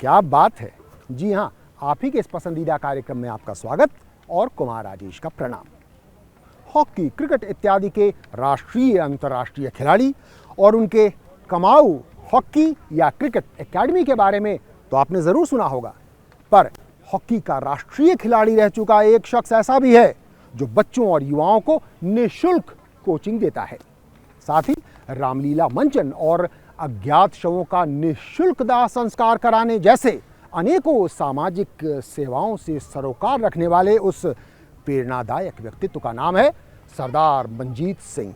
क्या बात है। जी हाँ, आप ही के इस पसंदीदा कार्यक्रम में आपका स्वागत और कुमार राजेश का प्रणाम। हॉकी, क्रिकेट इत्यादि के राष्ट्रीय अंतर्राष्ट्रीय खिलाड़ी और उनके कमाऊ हॉकी या क्रिकेट एकेडमी के बारे में तो आपने ज़रूर सुना होगा, पर हॉकी का राष्ट्रीय खिलाड़ी रह चुका एक शख्स ऐसा भी है जो बच्चों और युवाओं को निःशुल्क कोचिंग देता है। साथ ही रामलीला मंचन और अज्ञात शवों का निःशुल्क दाह संस्कार कराने जैसे अनेकों सामाजिक सेवाओं से सरोकार रखने वाले उस प्रेरणादायक व्यक्तित्व का नाम है सरदार मनजीत सिंह।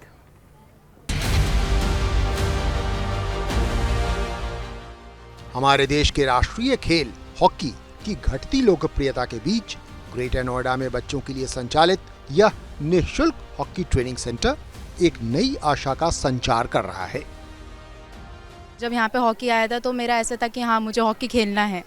हमारे देश के राष्ट्रीय खेल हॉकी की घटती लोकप्रियता के बीच ग्रेटर नोएडा में बच्चों के लिए संचालित यह निःशुल्क हॉकी ट्रेनिंग सेंटर एक नई आशा का संचार कर रहा है। जब यहाँ पे हॉकी आया था तो मेरा ऐसा था कि हाँ मुझे हॉकी खेलना है,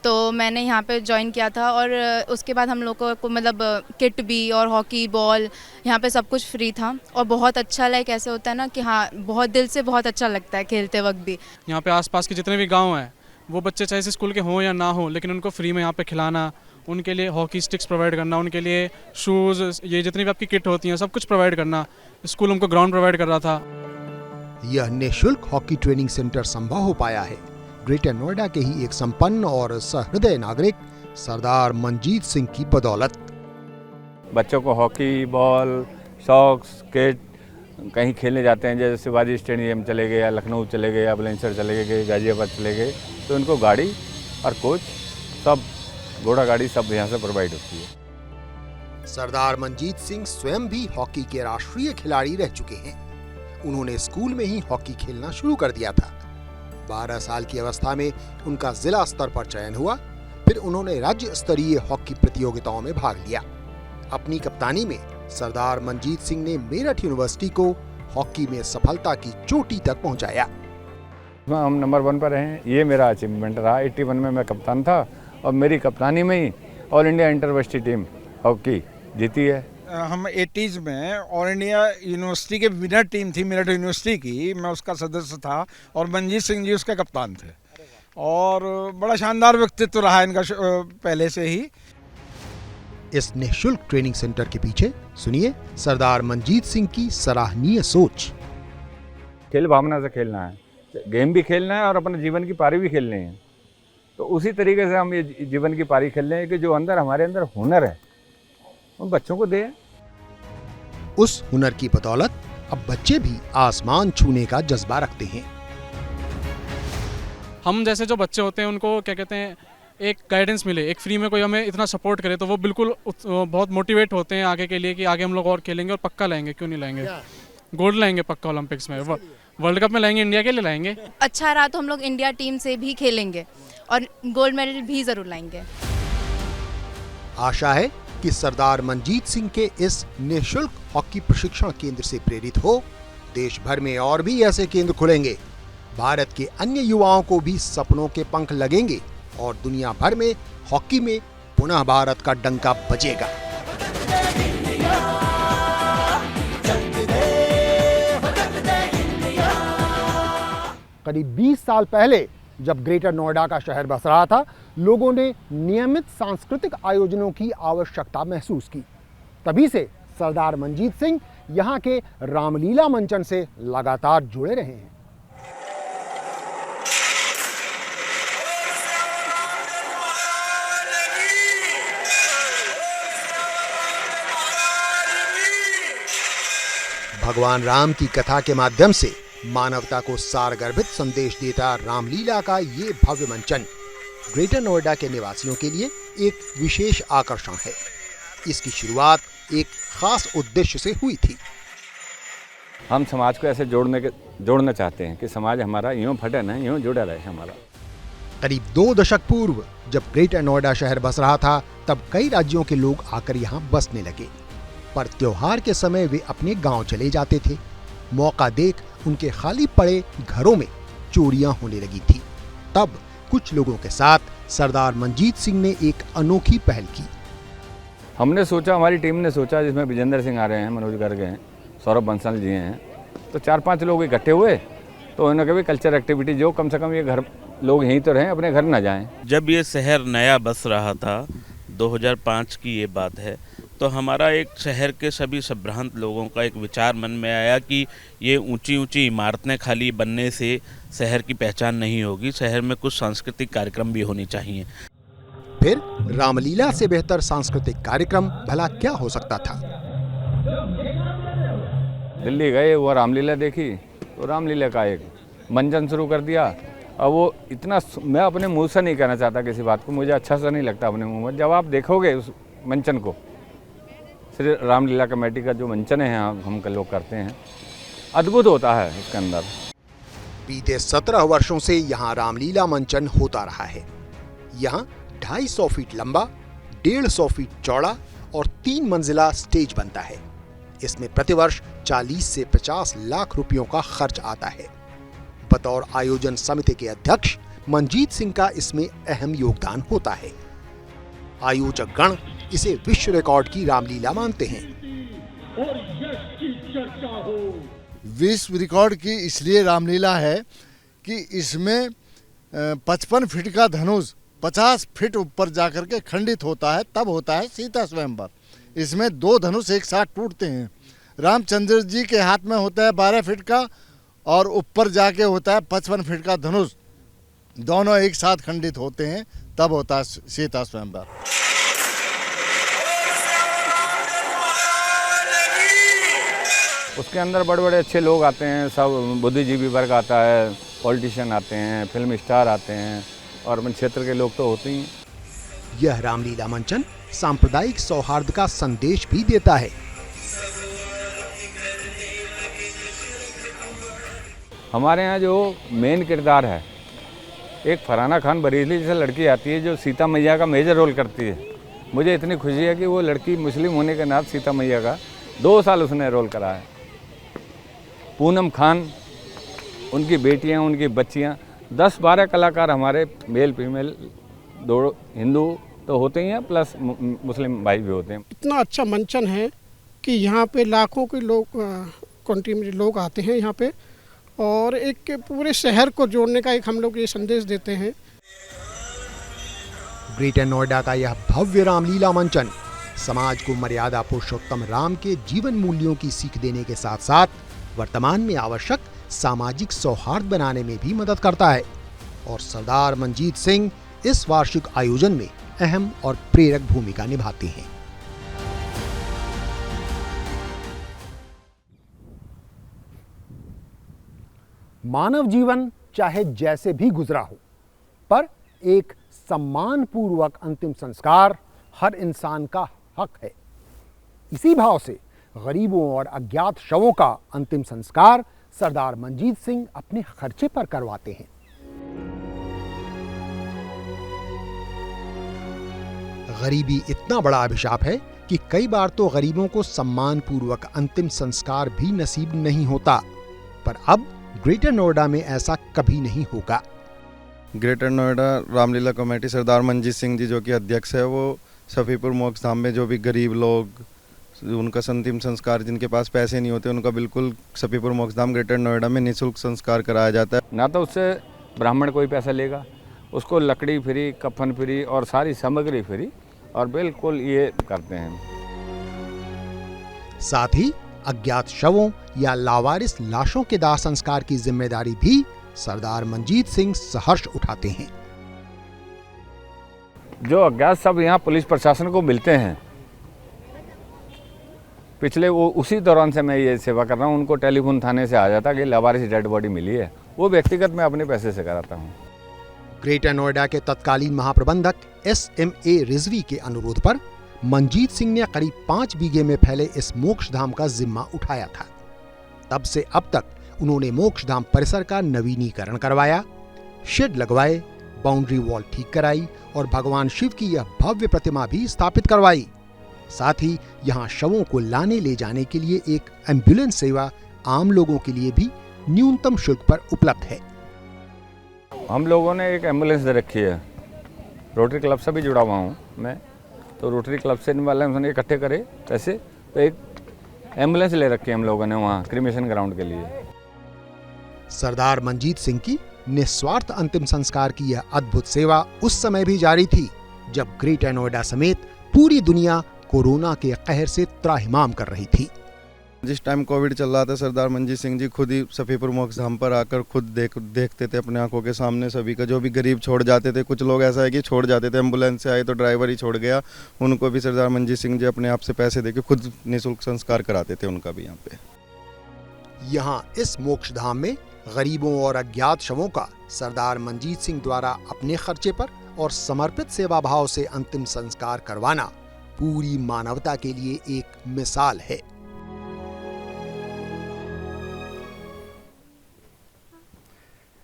तो मैंने यहाँ पे ज्वाइन किया था और उसके बाद हम लोगों को मतलब किट भी और हॉकी बॉल यहाँ पे सब कुछ फ्री था और बहुत अच्छा लाइक ऐसे होता है ना कि हाँ बहुत दिल से बहुत अच्छा लगता है खेलते वक्त भी। यहाँ पे आसपास के जितने भी गांव हैं वो बच्चे चाहे स्कूल के हों या ना हो, लेकिन उनको फ्री में यहाँ पे खिलाना, उनके लिए हॉकी स्टिक्स प्रोवाइड करना, उनके लिए शूज़, ये जितनी भी आपकी किट होती हैं सब कुछ प्रोवाइड करना। स्कूल उनको ग्राउंड प्रोवाइड कर रहा था। यह निःशुल्क हॉकी ट्रेनिंग सेंटर संभव हो पाया है ग्रेटर नोएडा के ही एक संपन्न और सहृदय नागरिक सरदार मनजीत सिंह की बदौलत। बच्चों को हॉकी बॉल, सॉक्स, किट कहीं खेलने जाते हैं, जैसे शिवाजी स्टेडियम चले गए या लखनऊ चले गए या बुलंदशहर चले गए, गाजियाबाद चले गए, तो उनको गाड़ी और कोच सब घोड़ा गाड़ी सब यहाँ से प्रोवाइड होती है। सरदार मनजीत सिंह स्वयं भी हॉकी के राष्ट्रीय खिलाड़ी रह चुके हैं। उन्होंने स्कूल में ही हॉकी खेलना शुरू कर दिया था। 12 साल की अवस्था में उनका जिला स्तर पर चयन हुआ, फिर उन्होंने राज्य स्तरीय हॉकी प्रतियोगिताओं में भाग लिया। अपनी कप्तानी में सरदार मनजीत सिंह ने मेरठ यूनिवर्सिटी को हॉकी में सफलता की चोटी तक पहुंचाया। हम नंबर 1 पर हैं, ये मेरा अचीवमेंट रहा। 81 में मैं कप्तान था और मेरी कप्तानी में ही all India interversity team hockey जीती है। हम 80s में ऑल इंडिया यूनिवर्सिटी के विनर टीम थी मेरठ यूनिवर्सिटी की, मैं उसका सदस्य था और मनजीत सिंह जी उसके कप्तान थे और बड़ा शानदार व्यक्तित्व रहा इनका पहले से ही। इस निःशुल्क ट्रेनिंग सेंटर के पीछे सुनिए सरदार मनजीत सिंह की सराहनीय सोच। खेल भावना से खेलना है, गेम भी खेलना है और अपने जीवन की पारी भी खेलनी है। तो उसी तरीके से हम ये जीवन की पारी खेल रहे हैं कि जो हमारे अंदर हुनर है वो बच्चों को दें। उस हुनर की बदौलत अब बच्चे भी आसमान छूने का जज्बा रखते हैं। हम जैसे जो बच्चे होते हैं उनको क्या कहते हैं, एक गाइडेंस मिले, एक फ्री में कोई हमें इतना सपोर्ट करे तो वो बिल्कुल बहुत मोटिवेट होते हैं आगे के लिए कि आगे हम लोग और खेलेंगे और पक्का लाएंगे, क्यों नहीं लाएंगे, गोल्ड लाएंगे पक्का ओलंपिक्स में, वर्ल्ड कप में लाएंगे, इंडिया के लिए लाएंगे। अच्छा रहा तो हम लोग इंडिया टीम से भी खेलेंगे और गोल्ड मेडल भी जरूर लाएंगे। आशा है कि सरदार मनजीत सिंह के इस निःशुल्क हॉकी प्रशिक्षण केंद्र से प्रेरित हो देश भर में और भी ऐसे केंद्र खुलेंगे। भारत के अन्य युवाओं को भी सपनों के पंख लगेंगे और दुनिया भर में हॉकी में पुनः भारत का डंका बजेगा। करीब 20 साल पहले जब ग्रेटर नोएडा का शहर बस रहा था, लोगों ने नियमित सांस्कृतिक आयोजनों की आवश्यकता महसूस की। तभी से सरदार मनजीत सिंह यहाँ के रामलीला मंचन से लगातार जुड़े रहे हैं। भगवान राम की कथा के माध्यम से मानवता को सारगर्भित संदेश देता रामलीला का ये भव्य मंचन ग्रेटर नोएडा के निवासियों के लिए एक विशेष आकर्षण है। इसकी शुरुआत एक खास उद्देश्य से हुई थी। हम समाज को ऐसे जोड़ना चाहते हैं कि समाज हमारा यूं फटे ना, यूं जुड़ा रहे हमारा। करीब 2 दशक पूर्व जब ग्रेटर नोएडा शहर बस रहा था, तब कई राज्यों के लोग आकर यहाँ बसने लगे, पर त्योहार के समय वे अपने गांव चले जाते थे। मौका देख उनके खाली पड़े घरों में चोरियां होने लगी थी। तब कुछ लोगों के साथ सरदार मनजीत सिंह ने एक अनोखी पहल की। हमने सोचा, हमारी टीम ने सोचा, जिसमें विजेंद्र सिंह आ रहे हैं, मनोज गर्ग हैं, सौरभ बंसल जी हैं, तो 4-5 लोग इकट्ठे हुए तो उन्होंने कहा कल्चर एक्टिविटी जो कम से कम ये घर लोग यहीं तो रहें, अपने घर ना जाएं। जब ये शहर नया बस रहा था, 2005 की ये बात है, तो हमारा एक शहर के सभी संभ्रांत लोगों का एक विचार मन में आया कि ये ऊंची ऊंची इमारतें खाली बनने से शहर की पहचान नहीं होगी, शहर में कुछ सांस्कृतिक कार्यक्रम भी होनी चाहिए। फिर रामलीला से बेहतर सांस्कृतिक कार्यक्रम भला क्या हो सकता था? दिल्ली गए, वो रामलीला देखी, तो रामलीला का एक मंचन शुरू कर दिया। अब वो इतना, मैं अपने मुंह से नहीं कहना चाहता किसी बात को, मुझे अच्छा सा नहीं लगता अपने मुंह में। जब आप देखोगे उस मंचन को, श्री रामलीला कमेटी का जो मंचन है हम लोग करते हैं, अद्भुत होता है इसके अंदर। बीते 17 वर्षों से यहाँ रामलीला मंचन होता रहा है। यहाँ 250 फीट लंबा, 150 फीट चौड़ा और 3 मंजिला स्टेज बनता है। इसमें प्रतिवर्ष 40 से 50 लाख रुपयों का खर्च आता है। बतौर आयोजन समिति के अध्यक्ष मंजीत सिंह का इसमें अहम योगदान होता है। आयोजक गण इसे विश्व रिकॉर्ड की रामलीला मानते हैं। विश्व रिकॉर्ड की इसलिए रामलीला है कि इसमें 55 फीट का धनुष 50 फीट ऊपर जाकर के खंडित होता है, तब होता है सीता स्वयंवर। इसमें 2 धनुष एक साथ टूटते हैं। रामचंद्र जी के हाथ में होता है 12 फीट का और ऊपर जाके होता है 55 फीट का धनुष, दोनों एक साथ खंडित होते हैं, तब होता है सीता स्वयंवर। उसके अंदर बड़े बड़े अच्छे लोग आते हैं, सब बुद्धिजीवी वर्ग आता है, पॉलिटिशियन आते हैं, फिल्म स्टार आते हैं और अपने क्षेत्र के लोग तो होते ही। यह रामलीला मंचन सांप्रदायिक सौहार्द का संदेश भी देता है। हमारे यहाँ जो मेन किरदार है, एक फरहाना खान बरेली जैसे लड़की आती है जो सीता मैया का मेजर रोल करती है। मुझे इतनी खुशी है कि वो लड़की मुस्लिम होने के नाते सीता मैया का 2 साल उसने रोल करा है। पूनम खान, उनकी बेटियां, उनकी बच्चियां, 10-12 कलाकार हमारे मेल फीमेल 2 हिंदू तो होते ही हैं, प्लस मुस्लिम भाई भी होते हैं। इतना अच्छा मंचन है कि यहाँ पे लाखों के लोग आते हैं यहाँ पे, और एक पूरे शहर को जोड़ने का एक हम लोग ये संदेश देते हैं। ग्रेटर नोएडा का यह भव्य रामलीला मंचन समाज को मर्यादा पुरुषोत्तम राम के जीवन मूल्यों की सीख देने के साथ साथ वर्तमान में आवश्यक सामाजिक सौहार्द बनाने में भी मदद करता है और सरदार मंजीत सिंह इस वार्षिक आयोजन में अहम और प्रेरक भूमिका निभाते हैं। मानव जीवन चाहे जैसे भी गुजरा हो, पर एक सम्मानपूर्वक अंतिम संस्कार हर इंसान का हक है। इसी भाव से गरीबों और अज्ञात शवों का अंतिम संस्कार सरदार मंजीत सिंह अपने खर्चे पर करवाते हैं। गरीबी इतना बड़ा अभिशाप है कि कई बार तो गरीबों को सम्मानपूर्वक अंतिम संस्कार भी नसीब नहीं होता, पर अब ग्रेटर नोएडा में ऐसा कभी नहीं होगा। ग्रेटर नोएडा रामलीला कमेटी सरदार मंजीत सिंह जी जो कि अध्यक्ष है, वो सफीपुर मोक्ष धाम में जो भी गरीब लोग उनका अंतिम संस्कार, जिनके पास पैसे नहीं होते, उनका बिल्कुल सफीपुर मोक्ष धाम ग्रेटर नोएडा में निःशुल्क संस्कार कराया जाता है। ना तो उससे ब्राह्मण कोई पैसा लेगा, उसको लकड़ी फ्री, कफन फ्री और सारी सामग्री फ्री, और बिल्कुल ये करते हैं। साथ ही अज्ञात शवों या लावारिस लाशों के दाह संस्कार की जिम्मेदारी भी सरदार मंजीत सिंह सहर्ष उठाते हैं। जो अज्ञात सब यहाँ पुलिस प्रशासन को मिलते हैं, पिछले वो उसी दौरान से मैं ये सेवा कर रहा हूँ, उनको टेलीफोन थाने से आ जाता कि लावारिस डेड बॉडी मिली है, वो व्यक्तिगत मैं अपने पैसे से कराता हूँ। ग्रेटर नोएडा के तत्कालीन महाप्रबंधक SMA रिजवी के अनुरोध पर मंजीत सिंह ने करीब 5 बीघे में फैले इस मोक्षधाम का जिम्मा उठाया था। तब से अब तक उन्होंने मोक्षधाम परिसर का नवीनीकरण करवाया, शेड लगवाए, बाउंड्री वॉल ठीक कराई और भगवान शिव की यह भव्य प्रतिमा भी स्थापित करवाई। साथ ही यहाँ शवों को लाने ले जाने के लिए एक एम्बुलेंस सेवा आम लोगों के लिए भी न्यूनतम शुल्क पर उपलब्ध है। हम लोगों ने एक एम्बुलेंस दे रखी है, रोटरी क्लब से भी जुड़ा हुआ हूँ मैं, तो रोटरी क्लब से वाले उन्होंने इकट्ठे करे पैसे, तो एक एम्बुलेंस ले रखी है हम लोगों ने वहाँ क्रिमेशन ग्राउंड के लिए। सरदार मंजीत सिंह की निस्वार्थ अंतिम संस्कार की यह अद्भुत सेवा उस समय भी जारी थी जब ग्रेटर नोएडा समेत पूरी दुनिया कोरोना के कहर से त्राहिमाम कर रही थी। जिस टाइम कोविड चल रहा था, सरदार मंजीत सिंह जी खुद ही सफीपुर मोक्षधाम पर आकर खुद देखते थे अपने आंखों के सामने सभी का, जो भी गरीब छोड़ जाते थे। कुछ लोग ऐसा है कि छोड़ जाते थे, एम्बुलेंस से आए तो ड्राइवर ही छोड़ गया, उनको भी सरदार मंजीत सिंह जी अपने आप से पैसे देके खुद निःशुल्क संस्कार कराते थे उनका भी यहाँ पे। यहाँ इस मोक्षधाम में गरीबों और अज्ञात शवों का सरदार मंजीत सिंह द्वारा अपने खर्चे पर और समर्पित सेवा भाव से अंतिम संस्कार करवाना पूरी मानवता के लिए एक मिसाल है।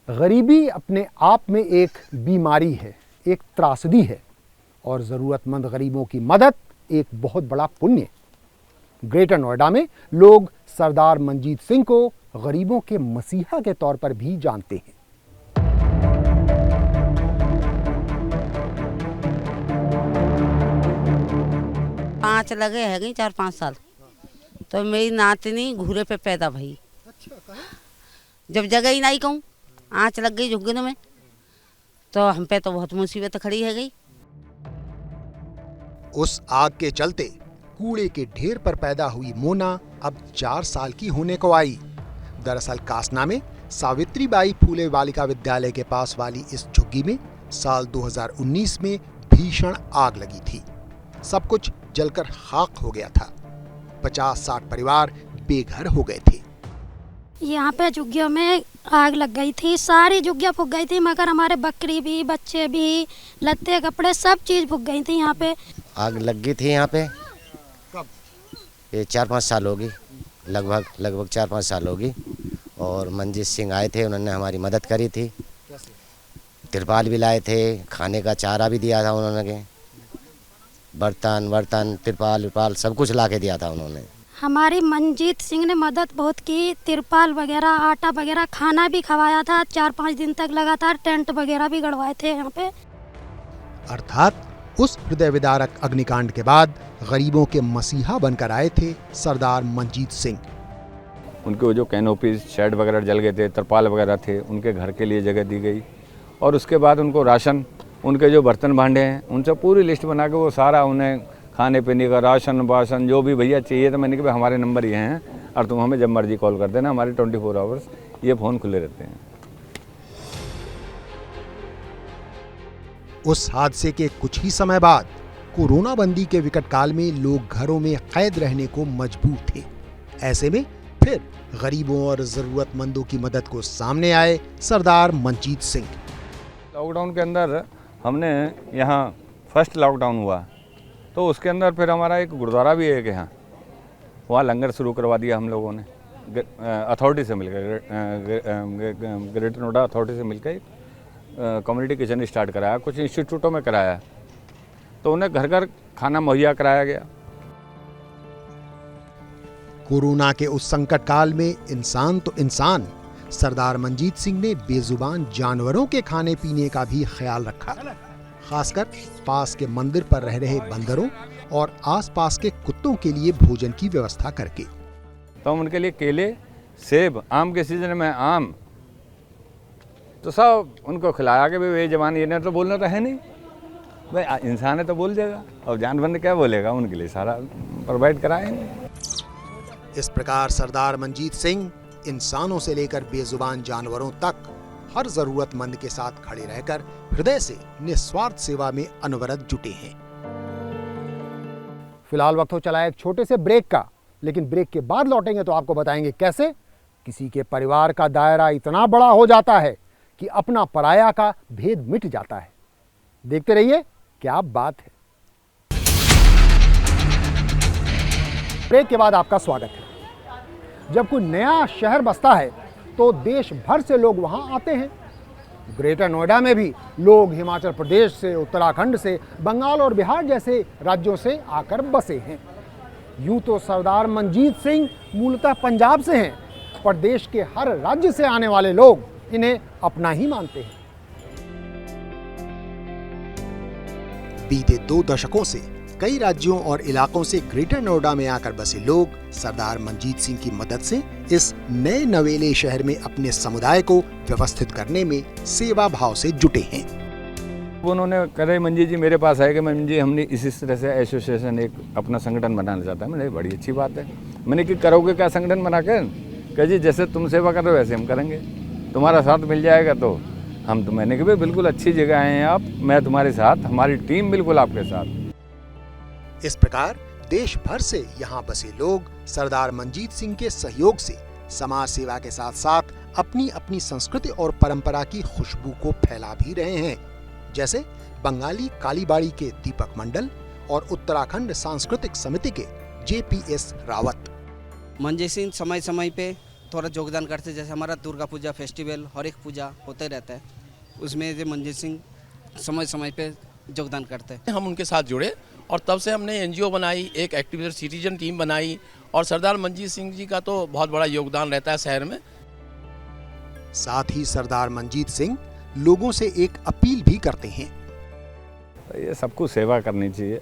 गरीबी अपने आप में एक बीमारी है, एक त्रासदी है और ज़रूरतमंद गरीबों की मदद एक बहुत बड़ा पुण्य। ग्रेटर नोएडा में लोग सरदार मंजीत सिंह को गरीबों के मसीहा के तौर पर भी जानते हैं। पाँच लगे है 4-5 साल तो मेरी नातनी घूरे पे पैदा भई। जब जगह ही नहीं कहूँ, आँच लग गई झुग्गिनों में, तो हम पे तो बहुत मुसीबत खड़ी है गई। उस आग के चलते कूड़े के ढेर पर पैदा हुई मोना अब 4 साल की होने को आई। दरअसल कासना में सावित्रीबाई फूले बालिका विद्यालय के पास वाली इस झुग्गी में साल 2019 में भीषण आग लगी थी। सब कुछ जलकर खाक हो गया था। 50-60 परिवार बेघर हो गए थे। यहाँ पे झुग्गियों में आग लग गई थी, सारी झुग्गियाँ फूक गई थी, मगर हमारे बकरी भी, बच्चे भी, लत्ते कपड़े सब चीज़ फूक गई थी। यहाँ पे आग लग गई थी यहाँ पे। कब? ये 4-5 साल होगी, लगभग 4-5 साल होगी। और मंजीत सिंह आए थे, उन्होंने हमारी मदद करी थी। कैसे? तिरपाल भी लाए थे, खाने का चारा भी दिया था उन्होंने, बर्तन तिरपाल सब कुछ ला के दिया था उन्होंने। हमारी मंजीत सिंह ने मदद बहुत की, तिरपाल वगैरह, आटा वगैरह, खाना भी खवाया था। 4-5 दिन तक लगातार टेंट वगैरह भी गड़वाए थे यहाँ पे। अर्थात उस हृदय विदारक अग्निकांड के बाद गरीबों के मसीहा बनकर आए थे सरदार मंजीत सिंह। उनके जो कैनोपीज, शेड वगैरह जल गए थे, तिरपाल वगैरह थे, उनके घर के लिए जगह दी गई। और उसके बाद उनको राशन, उनके जो बर्तन भांडे हैं, उनसे पूरी लिस्ट बना के वो सारा उन्हें खाने पीने का राशन वाशन जो भी भैया चाहिए। तो मैंने कहा हमारे नंबर ये हैं और तुम हमें जब मर्जी कॉल कर देना, हमारे 24 आवर्स ये फ़ोन खुले रहते हैं। उस हादसे के कुछ ही समय बाद कोरोना बंदी के विकट काल में लोग घरों में कैद रहने को मजबूर थे। ऐसे में फिर गरीबों और ज़रूरतमंदों की मदद को सामने आए सरदार मंजीत सिंह। लॉकडाउन के अंदर हमने यहाँ फर्स्ट लॉकडाउन हुआ तो उसके अंदर फिर हमारा एक गुरुद्वारा भी है कि यहाँ वहाँ लंगर शुरू करवा दिया हम लोगों ने अथॉरिटी से मिलकर, ग्रेटर नोएडा अथॉरिटी से मिलकर कम्युनिटी किचन स्टार्ट कराया, कुछ इंस्टीट्यूटों में कराया, तो उन्हें घर घर खाना मुहैया कराया गया। कोरोना के उस संकट काल में इंसान तो इंसान, सरदार मंजीत सिंह ने बेजुबान जानवरों के खाने पीने का भी ख्याल रखा, खासकर पास के मंदिर पर रह रहे बंदरों और आसपास के कुत्तों के लिए भोजन की व्यवस्था करके। तो हम उनके लिए केले, सेब, आम के सीजन में आम, तो सब उनको खिलाया कि भाई जवान ये नहीं तो बोलना तो है नहीं, भाई इंसान है तो बोल देगा, और जानवर क्या बोलेगा, उनके लिए सारा प्रोवाइड कराएंगे। इस प्रकार सरदार मंजीत सिंह इंसानों से लेकर बेजुबान जानवरों तक हर जरूरतमंद के साथ खड़े रहकर हृदय से निस्वार्थ सेवा में अनवरत जुटे हैं। फिलहाल वक्त हो चला एक छोटे से ब्रेक का, लेकिन ब्रेक के बाद लौटेंगे तो आपको बताएंगे कैसे किसी के परिवार का दायरा इतना बड़ा हो जाता है कि अपना पराया का भेद मिट जाता है। देखते रहिए, क्या बात है। ब्रेक के बाद आपका स्वागत है। जब कोई नया शहर बसता है तो देश भर से लोग वहां आते हैं। ग्रेटर नोएडा में भी लोग हिमाचल प्रदेश से, उत्तराखंड से, बंगाल और बिहार जैसे राज्यों से आकर बसे हैं। यूं तो सरदार मंजीत सिंह मूलतः पंजाब से हैं, पर देश के हर राज्य से आने वाले लोग इन्हें अपना ही मानते हैं। बीते 2 दशकों से कई राज्यों और इलाकों से ग्रेटर नोएडा में आकर बसे लोग सरदार मंजीत सिंह की मदद से इस नए नवेले शहर में अपने समुदाय को व्यवस्थित करने में सेवा भाव से जुटे हैं। उन्होंने कहा मंजी जी मेरे पास आए कि मंजी हमने इसी तरह से एसोसिएशन एक अपना संगठन बनाना चाहता है। मैंने बड़ी अच्छी बात है। मैंने कि करोगे क्या संगठन बनाकर? कह जी जैसे तुम सेवा कर रहे हो वैसे हम करेंगे, तुम्हारा साथ मिल जाएगा तो हम। तो मैंने कहा बिल्कुल अच्छी जगह आए हैं आप, मैं तुम्हारे साथ, हमारी टीम बिल्कुल आपके साथ। इस प्रकार देश भर से यहाँ बसे लोग सरदार मंजीत सिंह के सहयोग से समाज सेवा के साथ साथ अपनी अपनी संस्कृति और परंपरा की खुशबू को फैला भी रहे हैं, जैसे बंगाली कालीबाड़ी के दीपक मंडल और उत्तराखंड सांस्कृतिक समिति के JPS रावत। मंजीत सिंह समय समय पे थोड़ा योगदान करते, जैसे हमारा दुर्गा पूजा फेस्टिवल हर एक पूजा होते रहता है, उसमें जो मंजीत सिंह समय समय पे योगदान करते हैं। हम उनके साथ जुड़े और तब से हमने NGO बनाई, एक एक्टिविस्ट सिटीजन टीम बनाई और सरदार मंजीत सिंह जी का तो बहुत बड़ा योगदान रहता है शहर में। साथ ही सरदार मंजीत सिंह लोगों से एक अपील भी करते हैं। ये सबको सेवा करनी चाहिए।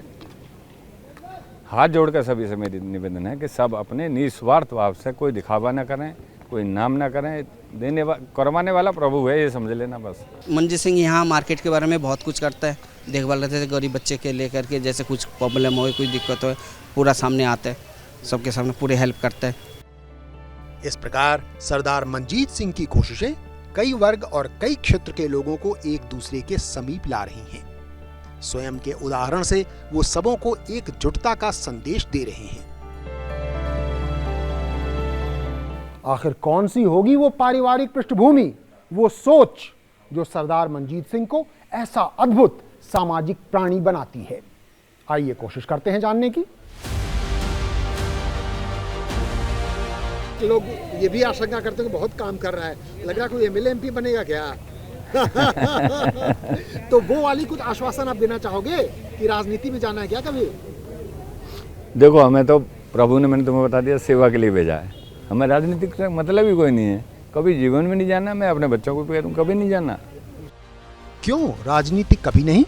हाथ जोड़कर सभी से मेरी निवेदन है कि सब अपने निस्वार्थ भाव से कोई दिखावा न करें, कोई नाम न करें। करवाने वाला प्रभु है, ये समझ लेना बस। मंजीत सिंह यहाँ मार्केट के बारे में बहुत कुछ करता है, देखभाल रहते हैं गरीब बच्चे के लेकर के, जैसे कुछ प्रॉब्लम हो, कोई दिक्कत हो, पूरा सामने आता है, सबके सामने पूरे हेल्प करता है। इस प्रकार सरदार मंजीत सिंह की कोशिशें कई वर्ग और कई क्षेत्र के लोगों को एक दूसरे के समीप ला रही हैं। स्वयं के उदाहरण से वो सबों को एकजुटता का संदेश दे रहे हैं। आखिर कौन सी होगी वो पारिवारिक पृष्ठभूमि, वो सोच जो सरदार मंजीत सिंह को ऐसा अद्भुत सामाजिक प्राणी बनाती है? आइए कोशिश करते हैं जानने की। लोग ये भी आशंका करते हैं कि बहुत काम कर रहा है, लग रहा है कोई MLA MP बनेगा क्या? तो वो वाली कुछ आश्वासन आप देना चाहोगे कि राजनीति में जाना है क्या कभी? देखो हमें तो प्रभु ने, मैंने तुम्हें बता दिया, सेवा के लिए भेजा है। हमें राजनीति का मतलब ही कोई नहीं है, कभी जीवन में नहीं जाना। मैं अपने बच्चों को कह दूं कभी नहीं जाना। क्यों राजनीति कभी नहीं?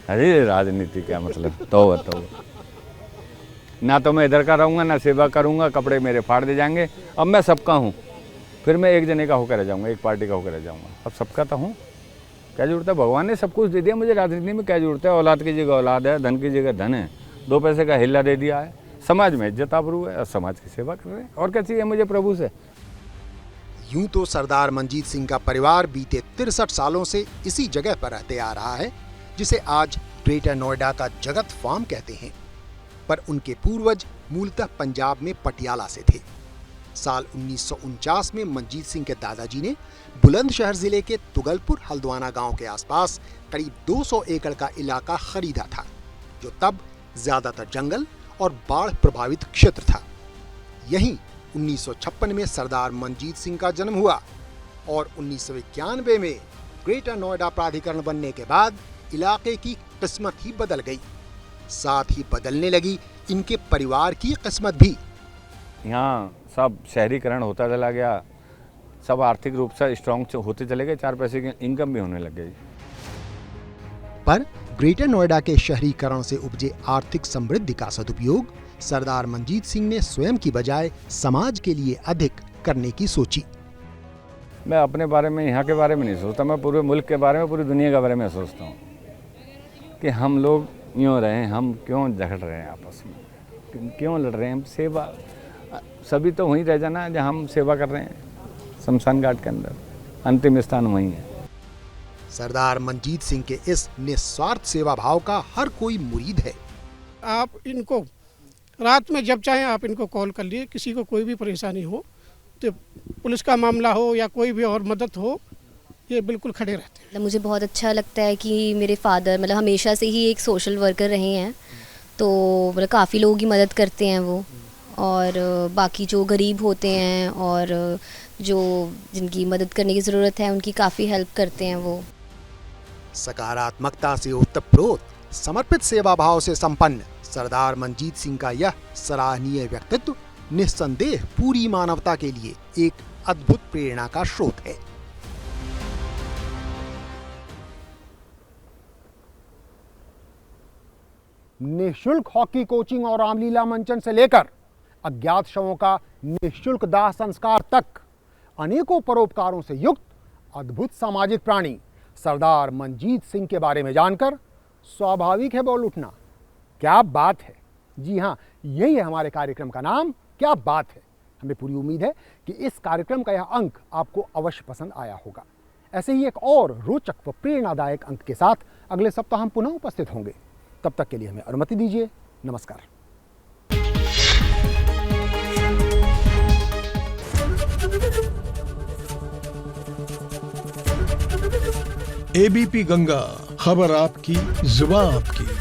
अरे राजनीति क्या मतलब, तो बताओ ना, तो मैं इधर का रहूँगा ना सेवा करूँगा, कपड़े मेरे फाड़ दे जाएंगे। अब मैं सबका हूँ, फिर मैं एक जने का होकर रह जाऊँगा, एक पार्टी का होकर रह जाऊँगा। अब सबका तो हूँ, क्या जरूरत है? भगवान ने सब कुछ दे दिया मुझे, राजनीति में क्या जरूरत है? औलाद की जगह औलाद है, धन की जगह धन है, 2 पैसे का हिल्ला दे दिया है, समाज में इज्जत आबरू है और समाज की सेवा कर रहे हैं। और क्या चाहिए मुझे प्रभु से? यूं तो सरदार मंजीत सिंह का परिवार बीते 63 सालों से इसी जगह पर रहते आ रहा है, जिसे आज ग्रेटर नोएडा का जगत फार्म कहते हैं। पर उनके पूर्वज मूलतः पंजाब में पटियाला से थे। साल 1949 में मंजीत सिंह के दादाजी ने बुलंदशहर जिले के तुगलपुर हल्द्वाना गांव के आसपास करीब 200 एकड़ का इलाका खरीदा था, जो तब ज्यादातर जंगल और बाढ़ प्रभावित क्षेत्र था। यहीं 1956 में सरदार मंजीत सिंह का जन्म हुआ और 1991 में ग्रेटर नोएडा प्राधिकरण बनने के बाद इलाके की किस्मत ही बदल गई। साथ ही बदलने लगी इनके परिवार की किस्मत भी। यहाँ सब शहरीकरण होता चला गया, सब आर्थिक रूप से स्ट्रॉन्ग होते चले गए, 4 पैसे की इनकम भी होने लग गई। पर ग्रेटर नोएडा के शहरीकरण से उपजे आर्थिक समृद्धि का सदुपयोग सरदार मंजीत सिंह ने स्वयं की बजाय समाज के लिए अधिक करने की सोची। मैं अपने बारे में, यहाँ के बारे में नहीं सोचता, मैं पूरे मुल्क के बारे में, पूरी दुनिया के बारे में सोचता हूँ कि हम लोग यूँ रहें, हम क्यों झगड़ रहे हैं आपस में, क्यों लड़ रहे हैं? हम सेवा, सभी तो वहीं रह जाना जहाँ हम सेवा कर रहे हैं, शमशान घाट के अंदर अंतिम स्थान वहीं है। सरदार मंजीत सिंह के इस निस्वार्थ सेवा भाव का हर कोई मुरीद है। आप इनको रात में जब चाहें आप इनको कॉल कर लिए, किसी को कोई भी परेशानी हो, तो पुलिस का मामला हो या कोई भी और मदद हो, ये बिल्कुल खड़े रहते हैं। मुझे बहुत अच्छा लगता है कि मेरे फादर मतलब हमेशा से ही एक सोशल वर्कर रहे हैं, तो मतलब काफ़ी लोगों की मदद करते हैं वो, और बाकी जो गरीब होते हैं और जो जिनकी मदद करने की ज़रूरत है उनकी काफ़ी हेल्प करते हैं वो। सकारात्मकता से ओतप्रोत, समर्पित सेवा भाव से संपन्न सरदार मंजीत सिंह का यह सराहनीय व्यक्तित्व निस्संदेह पूरी मानवता के लिए एक अद्भुत प्रेरणा का स्रोत है। निःशुल्क हॉकी कोचिंग और रामलीला मंचन से लेकर अज्ञात शवों का निःशुल्क दाह संस्कार तक अनेकों परोपकारों से युक्त अद्भुत सामाजिक प्राणी सरदार मंजीत सिंह के बारे में जानकर स्वाभाविक है बोल उठना। क्या बात है। जी हाँ, यही है हमारे कार्यक्रम का नाम, क्या बात है। हमें पूरी उम्मीद है कि इस कार्यक्रम का यह अंक आपको अवश्य पसंद आया होगा। ऐसे ही एक और रोचक व प्रेरणादायक अंक के साथ अगले सप्ताह हम पुनः उपस्थित होंगे। तब तक के लिए हमें अनुमति दीजिए। नमस्कार। एबीपी गंगा, खबर आपकी, जुबान आपकी।